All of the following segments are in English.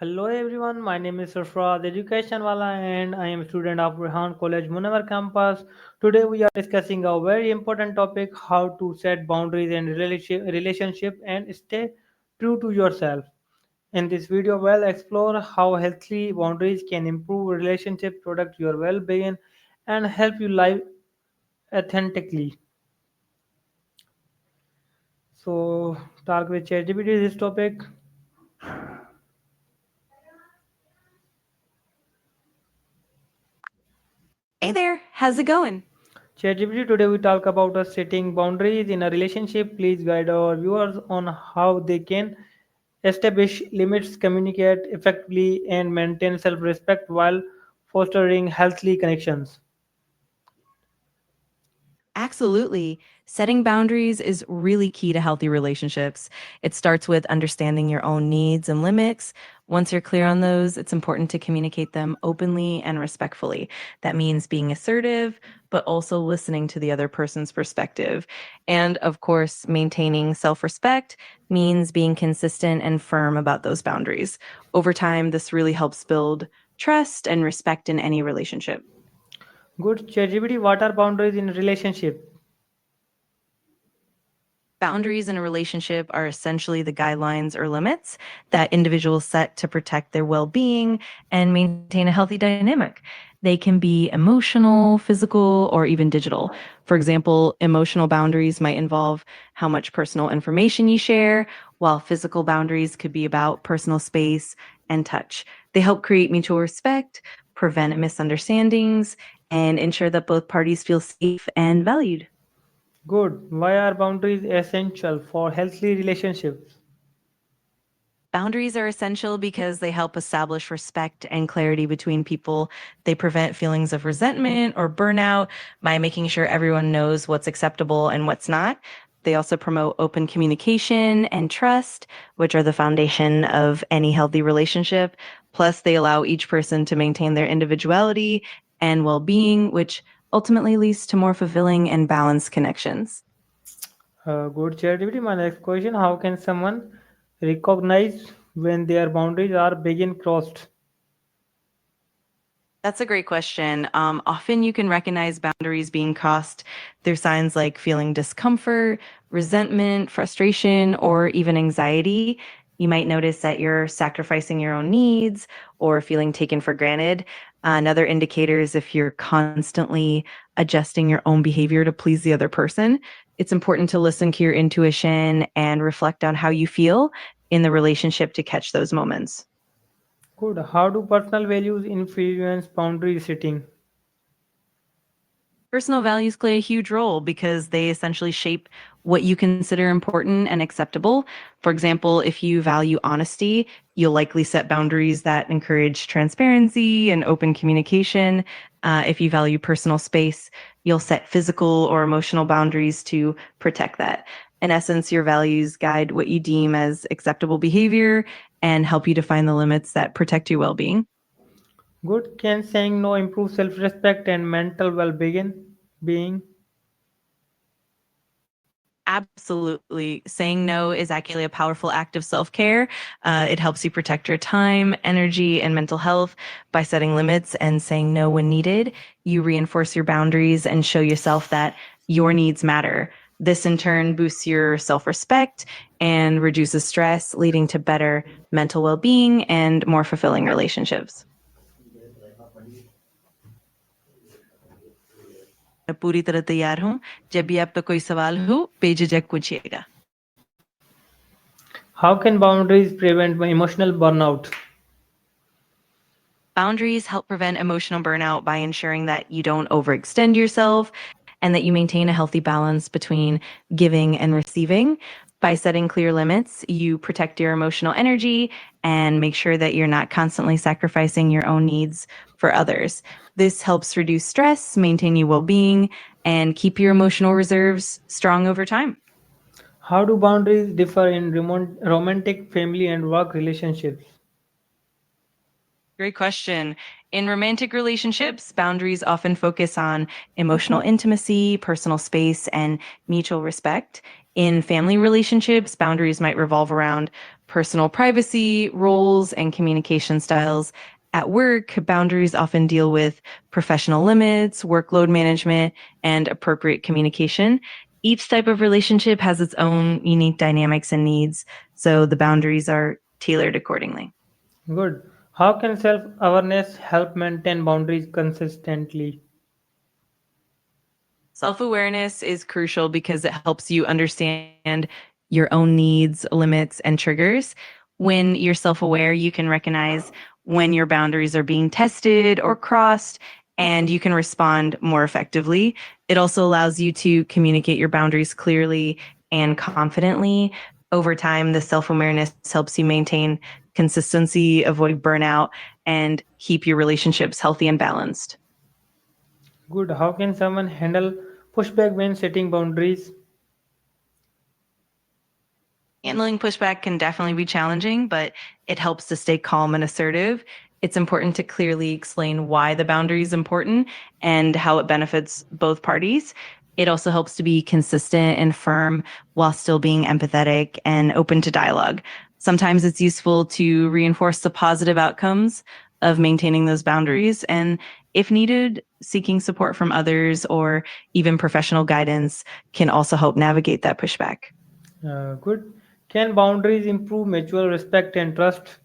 Hello everyone, my name is Sarfaraz Educationwala and I am a student of Rehan College Munawar campus. Today we are discussing a very important topic, how to set boundaries in relationship and stay true to yourself. In this video we'll explore how healthy boundaries can improve relationship, protect your well-being and help you live authentically. So talk with ChatGPT this topic. Hey there, how's it going? ChatGPT, today we talk about setting boundaries in a relationship. Please guide our viewers on how they can establish limits, communicate effectively, and maintain self-respect while fostering healthy connections. Absolutely. Setting boundaries is really key to healthy relationships. It starts with understanding your own needs and limits. Once you're clear on those, it's important to communicate them openly and respectfully. That means being assertive, but also listening to the other person's perspective. And of course, maintaining self respect means being consistent and firm about those boundaries. Over time, this really helps build trust and respect in any relationship. Good. ChatGPT, what are boundaries in a relationship? Boundaries in a relationship are essentially the guidelines or limits that individuals set to protect their well being and maintain a healthy dynamic. They can be emotional, physical, or even digital. For example, emotional boundaries might involve how much personal information you share, while physical boundaries could be about personal space and touch. They help create mutual respect, prevent misunderstandings, and ensure that both parties feel safe and valued. Good. Why are boundaries essential for healthy relationships? Boundaries are essential because they help establish respect and clarity between people. They prevent feelings of resentment or burnout by making sure everyone knows what's acceptable and what's not. They also promote open communication and trust, which are the foundation of any healthy relationship. Plus, they allow each person to maintain their individuality and well being, which ultimately leads to more fulfilling and balanced connections. Good. ChatGPT, my next question, how can someone recognize when their boundaries are being crossed? That's a great question. Often you can recognize boundaries being crossed through signs like feeling discomfort, resentment, frustration, or even anxiety. You might notice that you're sacrificing your own needs or feeling taken for granted. Another indicator is if you're constantly adjusting your own behavior to please the other person. It's important to listen to your intuition and reflect on how you feel in the relationship to catch those moments. Good. How do personal values influence boundary setting? Personal values play a huge role because they essentially shape what you consider important and acceptable. For example, if you value honesty, you'll likely set boundaries that encourage transparency and open communication. If you value personal space, you'll set physical or emotional boundaries to protect that. In essence, your values guide what you deem as acceptable behavior and help you define the limits that protect your well being. Good. Can saying no improve self-respect and mental well-being? Being Absolutely. Saying no is actually a powerful act of self care. It helps you protect your time, energy, and mental health by setting limits and saying no when needed. You reinforce your boundaries and show yourself that your needs matter. This in turn boosts your self respect and reduces stress, leading to better mental well being and more fulfilling relationships. मैं पूरी तरह तैयार हूँ जब भी आपका कोई सवाल हो बेझिझक पूछिएगा how can boundaries prevent emotional burnout? Boundaries help prevent emotional burnout by ensuring that you don't overextend yourself and that you maintain a healthy balance between giving and receiving. By setting clear limits, you protect your emotional energy and make sure that you're not constantly sacrificing your own needs for others. This helps reduce stress, maintain your well being, and keep your emotional reserves strong over time. How do boundaries differ in romantic, family, and work relationships? Great question. In romantic relationships, boundaries often focus on emotional intimacy, personal space, and mutual respect. In family relationships, boundaries might revolve around personal privacy, roles, and communication styles. At work, boundaries often deal with professional limits, workload management, and appropriate communication. Each type of relationship has its own unique dynamics and needs, so the boundaries are tailored accordingly. Good. How can self awareness help maintain boundaries consistently? Self awareness is crucial because it helps you understand your own needs, limits, and triggers. When you're self aware, you can recognize when your boundaries are being tested or crossed, and you can respond more effectively. It also allows you to communicate your boundaries clearly and confidently. Over time, the self awareness helps you maintain consistency, avoid burnout, and keep your relationships healthy and balanced. Good. How can someone handle pushback when setting boundaries? Handling pushback can definitely be challenging, but it helps to stay calm and assertive. It's important to clearly explain why the boundary is important and how it benefits both parties. It also helps to be consistent and firm while still being empathetic and open to dialogue. Sometimes it's useful to reinforce the positive outcomes of maintaining those boundaries. And if needed, seeking support from others or even professional guidance can also help navigate that pushback. Good. Can boundaries improve mutual respect and trust?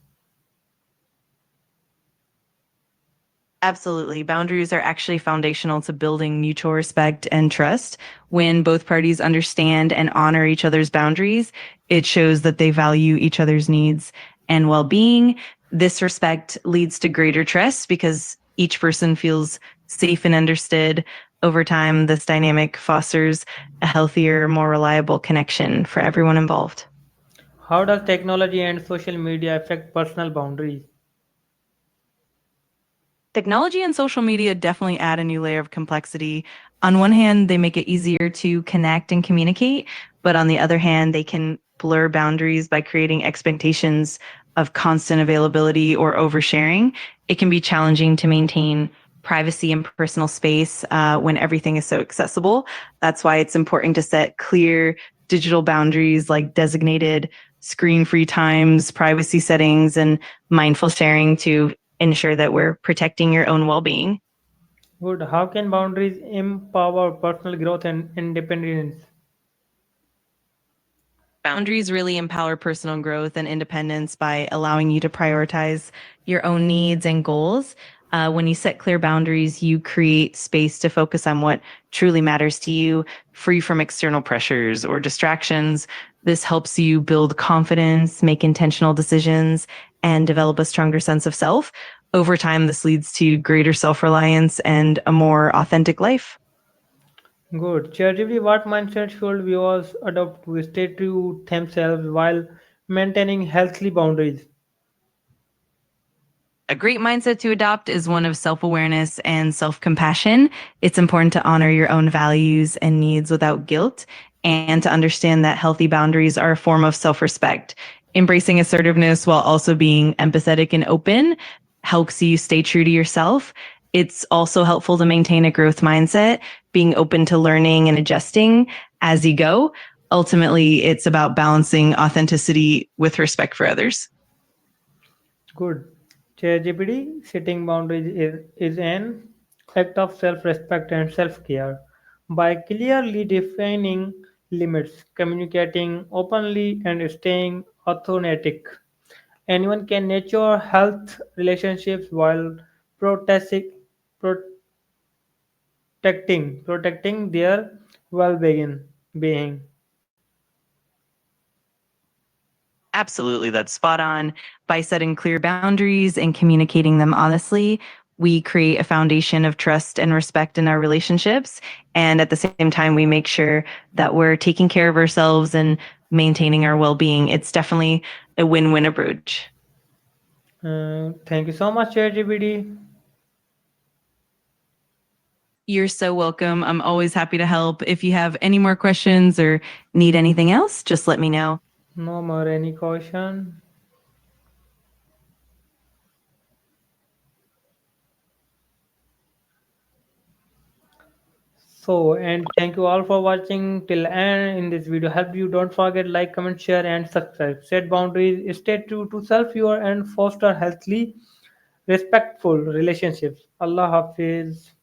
Absolutely. Boundaries are actually foundational to building mutual respect and trust. When both parties understand and honor each other's boundaries, it shows that they value each other's needs and well being. This respect leads to greater trust because each person feels safe and understood. Over time, this dynamic fosters a healthier, more reliable connection for everyone involved. How does technology and social media affect personal boundaries? Technology and social media definitely add a new layer of complexity. On one hand, they make it easier to connect and communicate, but on the other hand, they can blur boundaries by creating expectations of constant availability or oversharing. It can be challenging to maintain privacy and personal space when everything is so accessible. That's why it's important to set clear digital boundaries like designated screen free times, privacy settings, and mindful sharing to ensure that we're protecting your own well being. Good. How can boundaries empower personal growth and independence? Boundaries really empower personal growth and independence by allowing you to prioritize your own needs and goals. When you set clear boundaries, you create space to focus on what truly matters to you, free from external pressures or distractions. This helps you build confidence, make intentional decisions, and develop a stronger sense of self. Over time, this leads to greater self reliance and a more authentic life. Good. ChatGPT, what mindset should viewers adopt to stay true to themselves while maintaining healthy boundaries? A great mindset to adopt is one of self awareness and self compassion. It's important to honor your own values and needs without guilt and to understand that healthy boundaries are a form of self respect. Embracing assertiveness while also being empathetic and open helps you stay true to yourself. It's also helpful to maintain a growth mindset, being open to learning and adjusting as you go. Ultimately, it's about balancing authenticity with respect for others. Good. ChatGPT, setting boundaries is an act of self-respect and self-care. By clearly defining limits, communicating openly, and staying authentic, anyone can nurture health relationships while protecting, protecting their well-being. Being. Absolutely, that's spot on. By setting clear boundaries and communicating them honestly, we create a foundation of trust and respect in our relationships. And at the same time, we make sure that we're taking care of ourselves and maintaining our well being. It's definitely a win win approach. Thank you so much, ChatGPT. You're so welcome. I'm always happy to help. If you have any more questions or need anything else, just let me know. No more any caution. So, and thank you all for watching till end in this video. Help you. Don't forget like, comment, share, and subscribe. Set boundaries. Stay true to self, your and foster healthy, respectful relationships. Allah Hafiz.